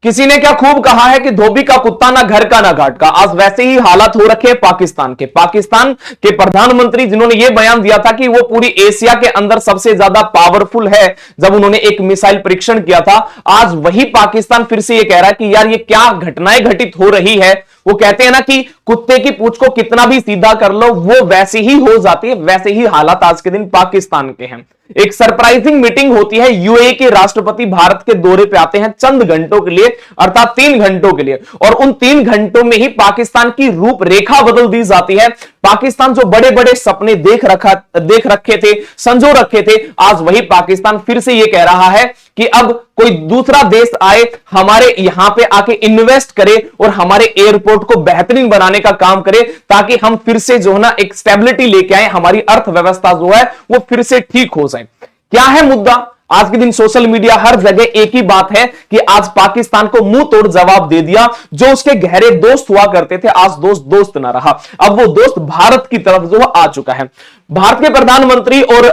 किसी ने क्या खूब कहा है कि धोबी का कुत्ता ना घर का ना घाट का। आज वैसे ही हालात हो रखे हैं पाकिस्तान के प्रधानमंत्री जिन्होंने यह बयान दिया था कि वो पूरी एशिया के अंदर सबसे ज्यादा पावरफुल है, जब उन्होंने एक मिसाइल परीक्षण किया था। आज वही पाकिस्तान फिर से ये कह रहा है कि यार ये क्या घटनाएं घटित हो रही है। वो कहते हैं ना कि कुत्ते की पूंछ को कितना भी सीधा कर लो वो वैसे ही हो जाती है। वैसे ही हालात आज के दिन पाकिस्तान के हैं। एक सरप्राइजिंग मीटिंग होती है, यूएई के राष्ट्रपति भारत के दौरे पे आते हैं चंद घंटों के लिए, अर्थात 3 घंटों के लिए, और उन 3 घंटों में ही पाकिस्तान की रूपरेखा बदल दी जाती है। पाकिस्तान जो बड़े बड़े सपने देख रखे थे, संजो रखे थे, आज वही पाकिस्तान फिर से यह कह रहा है कि अब कोई दूसरा देश आए, हमारे यहां पे आके इन्वेस्ट करे और हमारे एयरपोर्ट को बेहतरीन बनाने का काम करे, ताकि हम फिर से जो है ना एक स्टेबिलिटी लेके आए, हमारी अर्थव्यवस्था जो है वो फिर से ठीक हो जाए। क्या है मुद्दा? आज के दिन सोशल मीडिया हर जगह एक ही बात है कि आज पाकिस्तान को मुंह तोड़ जवाब दे दिया। जो उसके गहरे दोस्त हुआ करते थे, आज दोस्त ना रहा, अब वो दोस्त भारत की तरफ जो आ चुका है। भारत के प्रधानमंत्री और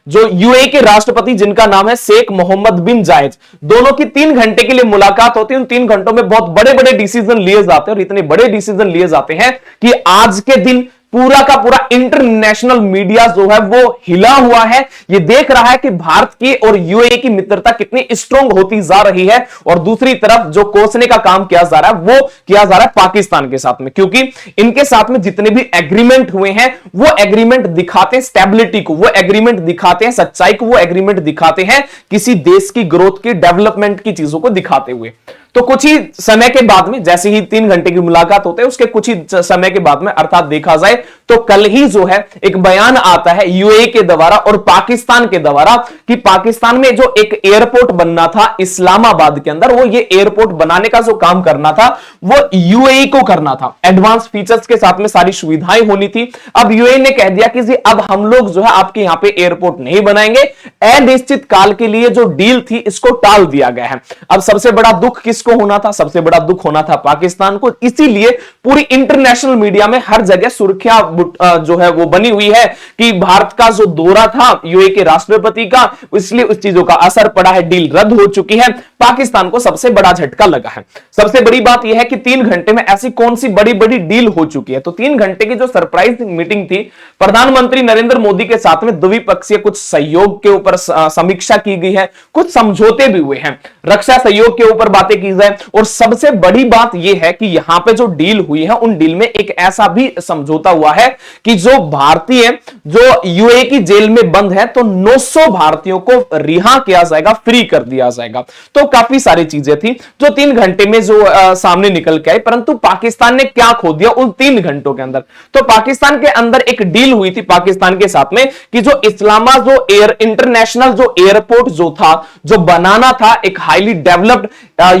जो यूएई के राष्ट्रपति जिनका नाम है शेख मोहम्मद बिन जायद, दोनों की 3 घंटे के लिए मुलाकात होती है। उन 3 घंटों में बहुत बड़े बड़े डिसीजन लिए जाते हैं, और इतने बड़े डिसीजन लिए जाते हैं कि आज के दिन पूरा का पूरा इंटरनेशनल मीडिया जो है वो हिला हुआ है। ये देख रहा है कि भारत की और यूएई की मित्रता कितनी स्ट्रांग होती जा रही है, और दूसरी तरफ जो कोसने का काम किया जा रहा है वो किया जा रहा है पाकिस्तान के साथ में, क्योंकि इनके साथ में जितने भी एग्रीमेंट हुए हैं वो एग्रीमेंट दिखाते हैं स्टेबिलिटी को, वो एग्रीमेंट दिखाते हैं सच्चाई को, वो एग्रीमेंट दिखाते हैं किसी देश की ग्रोथ की, डेवलपमेंट की चीजों को दिखाते हुए। तो कुछ ही समय के बाद में, जैसे ही 3 घंटे की मुलाकात होते है उसके कुछ ही समय के बाद में, अर्थात देखा जाए तो कल ही जो है एक बयान आता है यूएई के द्वारा और पाकिस्तान के द्वारा कि पाकिस्तान में जो एक एयरपोर्ट बनना था इस्लामाबाद के अंदर, वो ये एयरपोर्ट बनाने का जो काम करना था वो यूएई को करना था। एडवांस फीचर्स के साथ में सारी सुविधाएं होनी थी। अब यूएई ने कह दिया कि जी अब हम लोग जो है आपके यहां पे एयरपोर्ट नहीं बनाएंगे, अनिश्चित काल के लिए जो डील थी इसको टाल दिया गया है। अब सबसे बड़ा दुख किसको होना था? सबसे बड़ा दुख होना था पाकिस्तान को। इसीलिए पूरी इंटरनेशनल मीडिया में हर जगह सुर्खियां जो है वो बनी हुई है कि भारत का जो दौरा था यूएई के राष्ट्रपति का, इसलिए उस चीजों का असर पड़ा है, डील रद्द हो चुकी है। पाकिस्तान को सबसे बड़ा झटका लगा है। सबसे बड़ी बात यह है कि 3 घंटे में ऐसी कौन सी बड़ी बड़ी डील हो चुकी है। तो 3 घंटे की जो सरप्राइज मीटिंग थी, प्रधानमंत्री नरेंद्र मोदी के साथ में द्विपक्षीय कुछ सहयोग के ऊपर समीक्षा की गई है, कुछ समझौते भी हुए हैं, रक्षा सहयोग के ऊपर बातें की जाए, और सबसे बड़ी बात यह है कि यहां पे जो डील हुई है उन डील में एक ऐसा भी समझौता हुआ है कि जो भारतीय जो यूएई की जेल में बंद है तो 900 भारतीयों को रिहा किया जाएगा, फ्री कर दिया जाएगा। तो काफी सारी चीजें थी जो 3 घंटे में जो सामने निकल के आई, परंतु पाकिस्तान ने क्या खो दिया उन 3 घंटों के अंदर? तो पाकिस्तान के अंदर एक डील हुई थी पाकिस्तान के साथ में कि जो इस्लामाबाद जो इंटरनेशनल जो एयरपोर्ट जो था, जो बनाना था, एक हाईली डेवलप्ड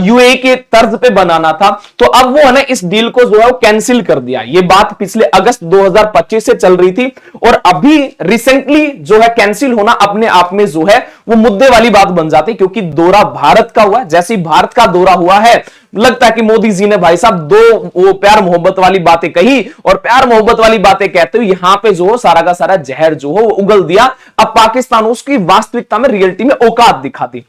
यूएई के तर्ज पे बनाना था, तो अब वो है ना इस डील को जो है वो कैंसिल कर दिया। ये बात पिछले अगस्त 2025 से चल रही थी, और अभी रिसेंटली जो है कैंसिल होना अपने आप में जो है वो मुद्दे वाली बात बन जाती, क्योंकि दौरा भारत का हुआ। जैसे ही भारत का दौरा हुआ है, लगता है कि मोदी जी ने भाई साहब वो प्यार मोहब्बत वाली बातें कही, और प्यार मोहब्बत वाली बातें कहते हुए यहां पे जो सारा का सारा जहर जो हो वो उगल दिया। अब पाकिस्तान उसकी वास्तविकता में, रियलिटी में औकात दिखा दी।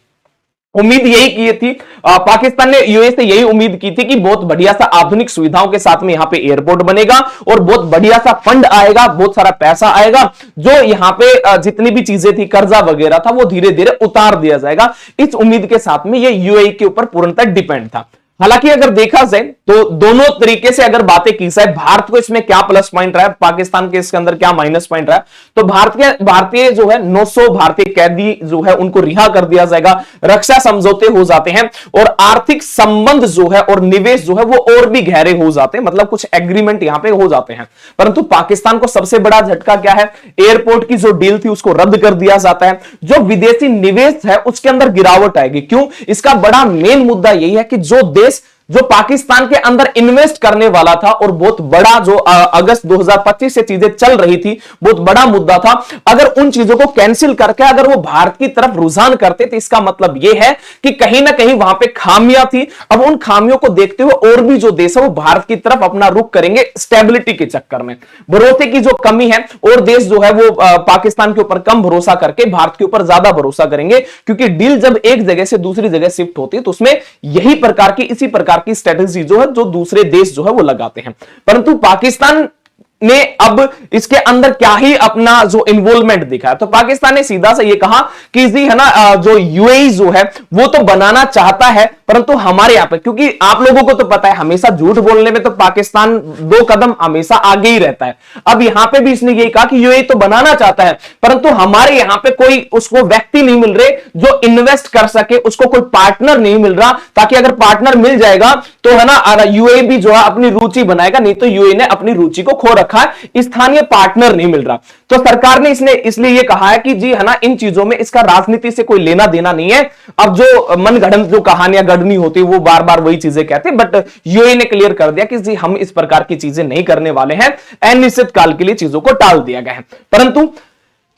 उम्मीद यही की थी पाकिस्तान ने यूएई से, यही उम्मीद की थी कि बहुत बढ़िया सा आधुनिक सुविधाओं के साथ में यहां पे एयरपोर्ट बनेगा और बहुत बढ़िया सा फंड आएगा, बहुत सारा पैसा आएगा, जो यहां पे जितनी भी चीजें थी, कर्जा वगैरह था, वो धीरे धीरे उतार दिया जाएगा। इस उम्मीद के साथ में ये यूएई के ऊपर पूर्णतः डिपेंड था। हालांकि अगर देखा जाए तो दोनों तरीके से अगर बातें की जाए, भारत को इसमें क्या प्लस पॉइंट रहा है, पाकिस्तान के इसके अंदर क्या माइनस पॉइंट रहा है, तो भारतीय जो है 900 भारतीय कैदी जो है उनको रिहा कर दिया जाएगा, रक्षा समझौते हो जाते हैं, और आर्थिक संबंध जो है और निवेश जो है वो और भी गहरे हो जाते हैं, मतलब कुछ एग्रीमेंट यहां पे हो जाते हैं। परंतु पाकिस्तान को सबसे बड़ा झटका क्या है? एयरपोर्ट की जो डील थी उसको रद्द कर दिया जाता है, जो विदेशी निवेश है उसके अंदर गिरावट आएगी। क्यों? इसका बड़ा मेन मुद्दा यही है कि जो देश जो पाकिस्तान के अंदर इन्वेस्ट करने वाला था और बहुत बड़ा जो अगस्त 2025 से चीजें चल रही थी, बहुत बड़ा मुद्दा था, अगर उन चीजों को कैंसिल करके अगर वो भारत की तरफ रुझान करते तो इसका मतलब यह है कि कहीं ना कहीं वहां पे खामियां थी। अब उन खामियों को देखते हुए और भी जो देश है वो भारत की तरफ अपना रुख करेंगे स्टेबिलिटी के चक्कर में। भरोसे की जो कमी है, और देश जो है वो पाकिस्तान के ऊपर कम भरोसा करके भारत के ऊपर ज्यादा भरोसा करेंगे, क्योंकि डील जब एक जगह से दूसरी जगह शिफ्ट होती है तो उसमें यही प्रकार की इसी प्रकार की स्ट्रेटेजी जो है जो दूसरे देश जो है वो लगाते हैं। परंतु पाकिस्तान ने अब इसके अंदर क्या ही अपना जो इन्वॉल्वमेंट दिखा है, तो पाकिस्तान ने सीधा से ये कहा कि जी है ना, जो यूएई जो है वो तो बनाना चाहता है, परंतु हमारे यहां पे, क्योंकि आप लोगों को तो पता है हमेशा झूठ बोलने में तो पाकिस्तान 2 कदम हमेशा आगे ही रहता है। अब यहां पे भी इसने यही कहा कि यूएई तो बनाना चाहता है, परंतु हमारे यहां पे कोई उसको व्यक्ति नहीं मिल रहे जो इन्वेस्ट कर सके, उसको कोई पार्टनर नहीं मिल रहा, ताकि अगर पार्टनर मिल जाएगा तो है ना यूएई भी जो है अपनी रुचि बनाएगा, नहीं तो यूएई ने अपनी रुचि को खो रखा है, स्थानीय पार्टनर नहीं मिल रहा। तो सरकार ने इसलिए ये कहा है कि जी है ना, इन चीजों में इसका राजनीति से कोई लेना देना नहीं है। अब जो मनगढ़ंत जो कहानियां गढ़नी होती है वो बार बार वही चीजें कहते हैं, बट यूएई ने क्लियर कर दिया कि जी हम इस प्रकार की चीजें नहीं करने वाले हैं, अनिश्चित काल के लिए चीजों को टाल दिया गया है। परंतु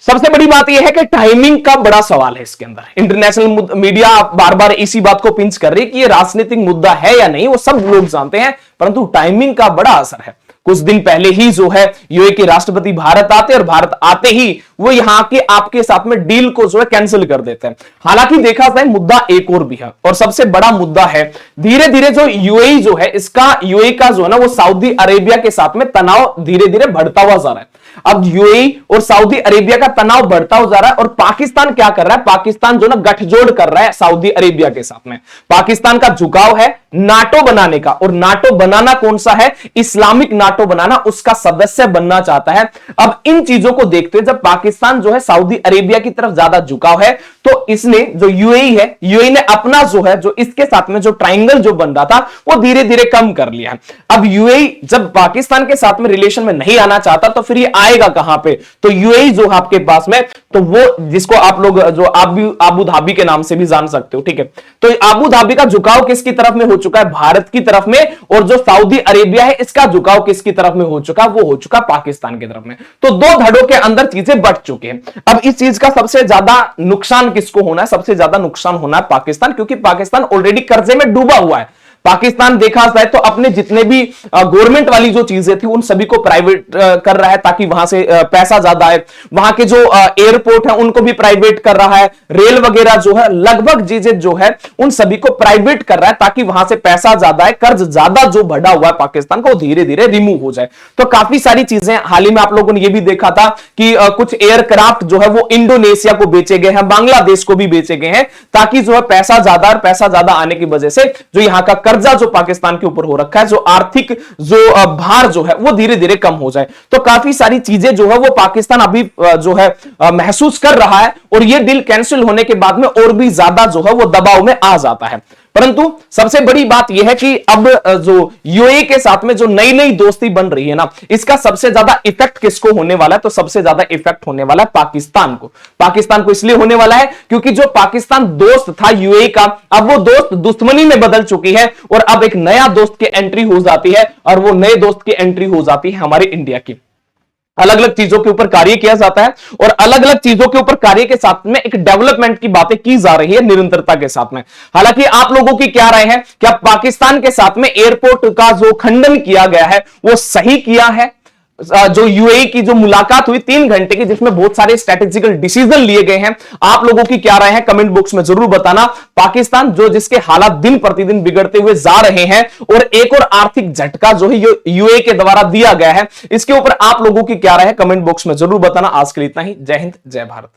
सबसे बड़ी बात यह है कि टाइमिंग का बड़ा सवाल है इसके अंदर। इंटरनेशनल मीडिया बार बार इसी बात को पिंच कर रही है कि यह राजनीतिक मुद्दा है या नहीं, वो सब लोग जानते हैं, परंतु टाइमिंग का बड़ा असर है। कुछ दिन पहले ही जो है यूएई के राष्ट्रपति भारत आते और भारत आते ही वो यहां के आपके साथ में डील को जो है कैंसिल कर देते हैं। हालांकि देखा जाए मुद्दा एक और भी है, और सबसे बड़ा मुद्दा है धीरे धीरे जो यूएई जो है इसका, यूएई का जो है ना वो सऊदी अरेबिया के साथ में तनाव धीरे धीरे बढ़ता हुआ जा रहा है। अब यूएई और सऊदी अरेबिया का तनाव बढ़ता हुआ जा रहा है, और पाकिस्तान क्या कर रहा है, पाकिस्तान जो ना गठजोड़ कर रहा है सऊदी अरेबिया के साथ में। पाकिस्तान का झुकाव है नाटो बनाने का, और नाटो बनाना कौन सा है, इस्लामिक नाटो बनाना, उसका सदस्य बनना चाहता है। अब इन चीजों को देखते हुए जब पाकिस्तान जो है सऊदी अरेबिया की तरफ ज्यादा झुकाव है, तो इसने जो यूएई है, यूएई ने अपना जो है जो इसके साथ में जो ट्रायंगल जो बन रहा था वो धीरे धीरे कम कर लिया है। अब यूएई जब पाकिस्तान के साथ में रिलेशन में नहीं आना चाहता तो फिर ये आएगा कहां पे, तो यूएई जो है आपके पास में, तो वो जिसको आप लोग जो आबू धाबी के नाम से भी जान सकते हो, ठीक है। तो आबू धाबी का झुकाव किसकी तरफ में हो चुका है, भारत की तरफ में, और जो सऊदी अरेबिया है इसका झुकाव किसकी तरफ में हो चुका, वो हो चुका पाकिस्तान की तरफ में। तो 2 धड़ों के अंदर चीजें बढ़ चुकी हैं। अब इस चीज का सबसे ज्यादा नुकसान किसको होना है, सबसे ज्यादा नुकसान होना है पाकिस्तान, क्योंकि पाकिस्तान ऑलरेडी कर्जे में डूबा हुआ है। पाकिस्तान देखा जाए तो अपने जितने भी गवर्नमेंट वाली जो चीजें थी उन सभी को प्राइवेट कर रहा है, ताकि वहां से पैसा ज्यादा आए। वहां के जो एयरपोर्ट है उनको भी प्राइवेट कर रहा है, रेल वगैरह जो है लगभग चीजें जो है उन सभी को प्राइवेट कर रहा है, ताकि वहां से पैसा ज्यादा है, कर्ज ज्यादा जो बढ़ा हुआ है पाकिस्तान को धीरे धीरे रिमूव हो जाए। तो काफी सारी चीजें हाल ही में आप लोगों ने ये भी देखा था कि कुछ एयरक्राफ्ट जो है वो इंडोनेशिया को बेचे गए हैं, बांग्लादेश को भी बेचे गए हैं, ताकि जो है पैसा ज्यादा आने की वजह से जो यहां का कर्जा जो पाकिस्तान के ऊपर हो रखा है, जो आर्थिक जो भार जो है वो धीरे धीरे कम हो जाए। तो काफी सारी चीजें जो है वो पाकिस्तान अभी जो है महसूस कर रहा है, और ये डील कैंसिल होने के बाद में और भी ज्यादा जो है वो दबाव में आ जाता है। परंतु सबसे बड़ी बात यह है कि अब जो यूएई के साथ में जो नई नई दोस्ती बन रही है ना, इसका सबसे ज्यादा इफेक्ट किसको होने वाला है, तो सबसे ज्यादा इफेक्ट होने वाला है पाकिस्तान को। पाकिस्तान को इसलिए होने वाला है क्योंकि जो पाकिस्तान दोस्त था यूएई का, अब वो दोस्त दुश्मनी में बदल चुकी है, और अब एक नया दोस्त की एंट्री हो जाती है, और वो नए दोस्त की एंट्री हो जाती है हमारे इंडिया की। अलग अलग चीजों के ऊपर कार्य किया जाता है, और अलग अलग चीजों के ऊपर कार्य के साथ में एक डेवलपमेंट की बातें की जा रही है निरंतरता के साथ में। हालांकि आप लोगों की क्या राय है, क्या पाकिस्तान के साथ में एयरपोर्ट का जो खंडन किया गया है वो सही किया है? जो यूएई की जो मुलाकात हुई 3 घंटे की, जिसमें बहुत सारे स्ट्रेटेजिकल डिसीजन लिए गए हैं, आप लोगों की क्या राय है कमेंट बॉक्स में जरूर बताना। पाकिस्तान जो जिसके हालात दिन प्रतिदिन बिगड़ते हुए जा रहे हैं, और एक और आर्थिक झटका जो है यूएई के द्वारा दिया गया है, इसके ऊपर आप लोगों की क्या राय है कमेंट बॉक्स में जरूर बताना। आज के लिए इतना ही। जय हिंद, जय भारत।